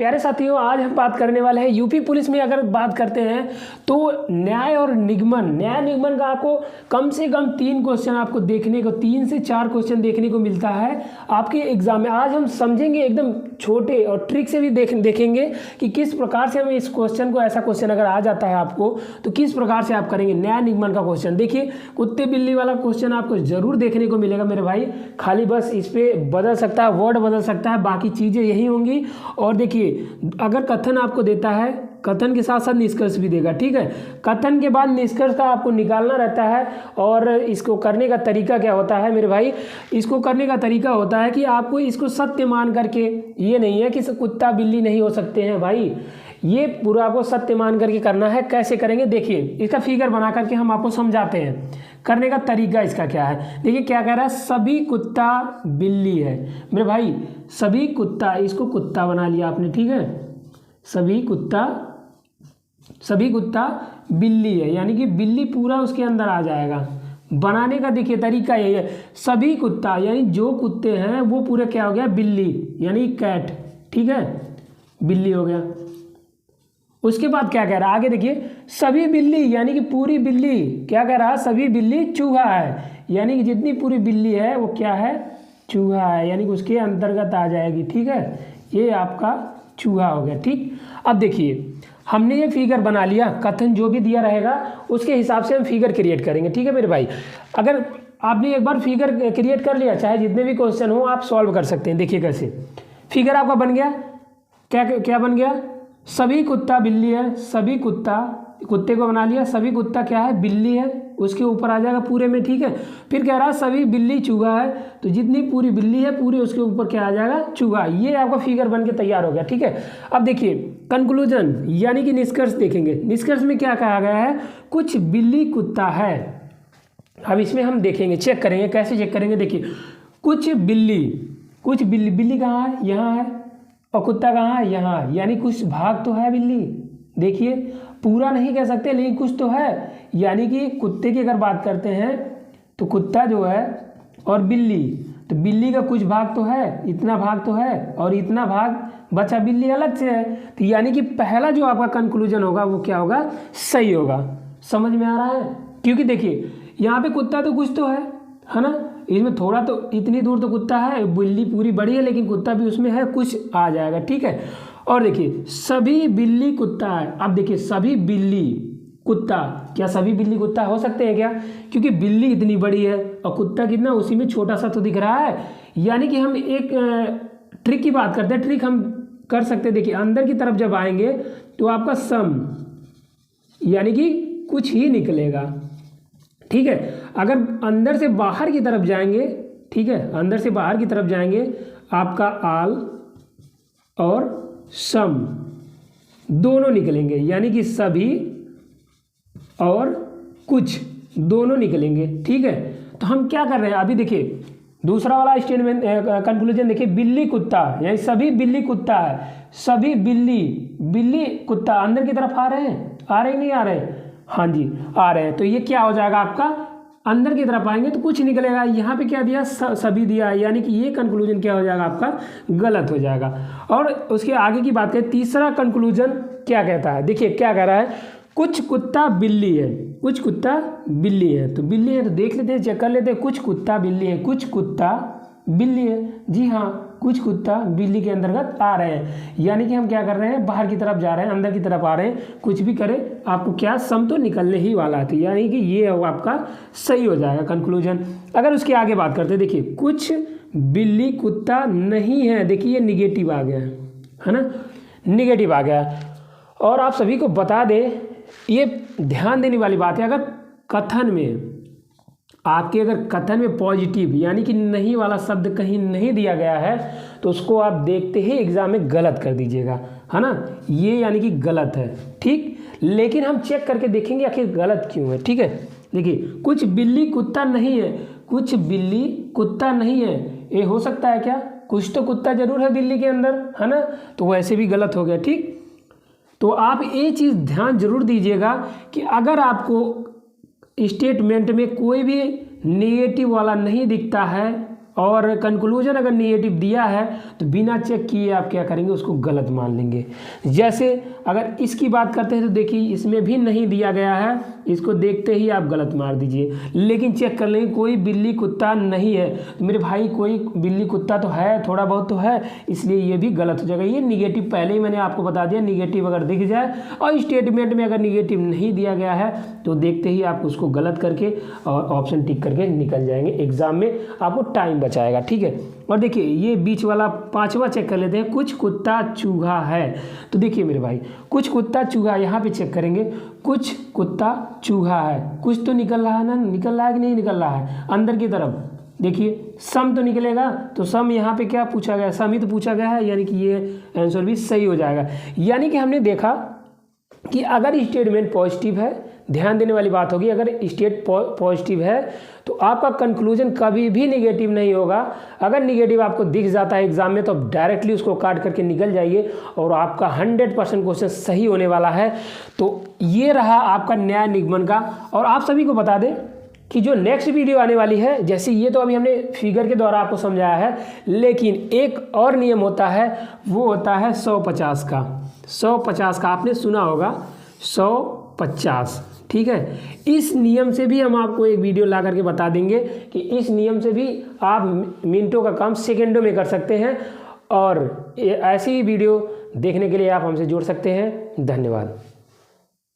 प्यारे साथियों, आज हम बात करने वाले हैं यूपी पुलिस में। अगर बात करते हैं तो न्याय और निगमन का आपको कम से कम 3 क्वेश्चन आपको देखने को 3 से 4 क्वेश्चन देखने को मिलता है आपके एग्जाम में। आज हम समझेंगे एकदम छोटे और ट्रिक से भी देखेंगे कि किस प्रकार से हम इस क्वेश्चन को, ऐसा क्वेश्चन अगर आ जाता है आपको तो किस प्रकार से आप करेंगे। न्याय निगमन का क्वेश्चन देखिए, कुत्ते बिल्ली वाला क्वेश्चन आपको जरूर देखने को मिलेगा मेरे भाई। खाली बस इस पे बदल सकता है, वर्ड बदल सकता है, बाकी चीज़ें यही होंगी। और देखिए, अगर कथन आपको देता है, कथन के साथ साथ निष्कर्ष भी देगा, ठीक है। कथन के बाद निष्कर्ष का आपको निकालना रहता है। और इसको करने का तरीका क्या होता है मेरे भाई, इसको करने का तरीका होता है कि आपको इसको सत्य मान करके, ये नहीं है कि कुत्ता बिल्ली नहीं हो सकते हैं भाई, ये पूरा आपको सत्य मान करके करना है। कैसे करेंगे देखिए, इसका फिगर बना करके हम आपको समझाते हैं। करने का तरीका इसका क्या है, देखिए क्या कह रहा है, सभी कुत्ता बिल्ली है मेरे भाई। सभी कुत्ता, इसको कुत्ता बना लिया आपने, ठीक है। सभी कुत्ता बिल्ली है, यानी कि बिल्ली पूरा उसके अंदर आ जाएगा। बनाने का देखिए तरीका यही है, सभी कुत्ता यानी जो कुत्ते हैं वो पूरे क्या हो गया, बिल्ली यानी कैट, ठीक है, बिल्ली हो गया। उसके बाद क्या कह रहा है आगे देखिए, सभी बिल्ली यानी कि पूरी बिल्ली, क्या कह रहा है, सभी बिल्ली चूहा है, यानी कि जितनी पूरी बिल्ली है वो क्या है, चूहा है, यानी कि उसके अंतर्गत आ जाएगी, ठीक है। ये आपका चूहा हो गया, ठीक। अब देखिए, हमने ये फिगर बना लिया, कथन जो भी दिया रहेगा उसके हिसाब से हम फिगर क्रिएट करेंगे, ठीक है मेरे भाई। अगर आपने एक बार फिगर क्रिएट कर लिया, चाहे जितने भी क्वेश्चन हो आप सॉल्व कर सकते हैं। देखिए कैसे फिगर आपका बन गया, क्या बन गया, सभी कुत्ता बिल्ली है, सभी कुत्ते को बना लिया, सभी कुत्ता क्या है, बिल्ली है, उसके ऊपर आ जाएगा पूरे में, ठीक है। फिर कह रहा है सभी बिल्ली चूहा है, तो जितनी पूरी बिल्ली है पूरी उसके ऊपर क्या आ जाएगा, चूहा। ये आपका फिगर बन के तैयार हो गया, ठीक है। अब देखिए कंक्लूजन यानी कि निष्कर्ष देखेंगे। निष्कर्ष में क्या कहा गया है, कुछ बिल्ली कुत्ता है। अब इसमें हम देखेंगे, चेक करेंगे, कैसे चेक करेंगे, देखिए कुछ बिल्ली कहाँ है, यहाँ है, और कुत्ता कहाँ है, यहाँ, यानी कुछ भाग तो है बिल्ली। देखिए पूरा नहीं कह सकते लेकिन कुछ तो है, यानी कि कुत्ते की अगर बात करते हैं तो कुत्ता जो है और बिल्ली, तो बिल्ली का कुछ भाग तो है, इतना भाग तो है, और इतना भाग बचा बिल्ली अलग से है। तो यानी कि पहला जो आपका कंक्लूजन होगा वो क्या होगा, सही होगा। समझ में आ रहा है, क्योंकि देखिए यहाँ पे कुत्ता तो कुछ तो है ना, इसमें थोड़ा तो इतनी दूर तो कुत्ता है, बिल्ली पूरी बड़ी है लेकिन कुत्ता भी उसमें है, कुछ आ जाएगा, ठीक है। और देखिए सभी बिल्ली कुत्ता है। अब देखिए सभी बिल्ली कुत्ता, क्या सभी बिल्ली कुत्ता हो सकते हैं क्या, क्योंकि बिल्ली इतनी बड़ी है और कुत्ता कितना उसी में छोटा सा तो दिख रहा है। यानी कि हम एक ट्रिक की बात करते हैं, ट्रिक हम कर सकते हैं। देखिए अंदर की तरफ जब आएंगे तो आपका सम यानी कि कुछ ही निकलेगा, ठीक है। अगर अंदर से बाहर की तरफ जाएंगे, ठीक है, अंदर से बाहर की तरफ जाएंगे, आपका आल और सम दोनों निकलेंगे, यानी कि सभी और कुछ दोनों निकलेंगे, ठीक है। तो हम क्या कर रहे हैं अभी, देखिए दूसरा वाला स्टेटमेंट कंक्लूजन देखिए, बिल्ली कुत्ता यानी सभी बिल्ली कुत्ता है, सभी बिल्ली कुत्ता अंदर की तरफ आ रहे नहीं आ रहे, हाँ जी आ रहे हैं। तो ये क्या हो जाएगा आपका, अंदर की तरफ आएंगे तो कुछ निकलेगा। यहाँ पे क्या दिया, सभी दिया है, यानी कि ये कंक्लूजन क्या हो जाएगा आपका, गलत हो जाएगा। और उसके आगे की बात करें, तीसरा कंक्लूजन क्या कहता है, देखिए क्या कह रहा है, कुछ कुत्ता बिल्ली है, कुछ कुत्ता बिल्ली है, तो बिल्ली है तो देख लेते हैं, चेक कर लेते हैं, कुछ कुत्ता बिल्ली है, कुछ कुत्ता बिल्ली है, जी हाँ कुछ कुत्ता बिल्ली के अंतर्गत आ रहे हैं। यानी कि हम क्या कर रहे हैं, बाहर की तरफ जा रहे हैं, अंदर की तरफ आ रहे हैं, कुछ भी करें आपको क्या, सम तो निकलने ही वाला है। तो यानी कि ये आपका सही हो जाएगा कंक्लूजन। अगर उसके आगे बात करते हैं, देखिए कुछ बिल्ली कुत्ता नहीं है, देखिए ये निगेटिव आ गया है ना, निगेटिव आ गया। और आप सभी को बता दें, ये ध्यान देने वाली बात है, अगर कथन में आपके अगर कथन में पॉजिटिव यानी कि नहीं वाला शब्द कहीं नहीं दिया गया है तो उसको आप देखते ही एग्जाम में गलत कर दीजिएगा, है ना, ये यानी कि गलत है, ठीक। लेकिन हम चेक करके देखेंगे आखिर गलत क्यों है, ठीक है। देखिए कुछ बिल्ली कुत्ता नहीं है, कुछ बिल्ली कुत्ता नहीं है, ये हो सकता है क्या, कुछ तो कुत्ता जरूर है बिल्ली के अंदर, है ना, तो वैसे भी गलत हो गया, ठीक। तो आप ये चीज़ ध्यान जरूर दीजिएगा कि अगर आपको स्टेटमेंट में कोई भी नेगेटिव वाला नहीं दिखता है और कंक्लूजन अगर निगेटिव दिया है तो बिना चेक किए आप क्या करेंगे, उसको गलत मान लेंगे। जैसे अगर इसकी बात करते हैं तो देखिए इसमें भी नहीं दिया गया है, इसको देखते ही आप गलत मार दीजिए। लेकिन चेक कर लेंगे कोई बिल्ली कुत्ता नहीं है, तो मेरे भाई कोई बिल्ली कुत्ता तो है, थोड़ा बहुत तो है, इसलिए ये भी गलत हो जाएगा। ये निगेटिव पहले ही मैंने आपको बता दिया, निगेटिव अगर दिख जाए और स्टेटमेंट में अगर निगेटिव नहीं दिया गया है तो देखते ही आप उसको गलत करके और ऑप्शन टिक करके निकल जाएंगे। एग्जाम में आपको टाइम बचाएगा, ठीक है। और देखिए ये बीच वाला 5वां चेक कर लेते हैं, कुछ कुत्ता चूहा है। तो देखिए मेरे भाई कुछ कुत्ता चूहा, यहाँ पे चेक करेंगे, कुछ कुत्ता चूहा है, कुछ तो निकल रहा है ना, निकल रहा है कि नहीं निकल रहा है अंदर की तरफ। देखिए सम तो निकलेगा, तो सम यहाँ पे क्या पूछा गया, सम ही तो पूछा गया है, यानी कि ये आंसर भी सही हो जाएगा। यानी कि हमने देखा कि अगर स्टेटमेंट पॉजिटिव है, ध्यान देने वाली बात होगी, अगर स्टेट पॉजिटिव है तो आपका कंक्लूजन कभी भी निगेटिव नहीं होगा। अगर निगेटिव आपको दिख जाता है एग्जाम में तो आप डायरेक्टली उसको काट करके निकल जाइए और आपका 100% क्वेश्चन सही होने वाला है। तो ये रहा आपका न्याय निगमन का। और आप सभी को बता दें कि जो नेक्स्ट वीडियो आने वाली है, जैसे ये तो अभी हमने फिगर के द्वारा आपको समझाया है, लेकिन एक और नियम होता है, वो होता है 150 का। 150 का आपने सुना होगा, 150, ठीक है। इस नियम से भी हम आपको एक वीडियो ला करके बता देंगे कि इस नियम से भी आप मिनटों का काम सेकंडों में कर सकते हैं। और ऐसी वीडियो देखने के लिए आप हमसे जुड़ सकते हैं। धन्यवाद।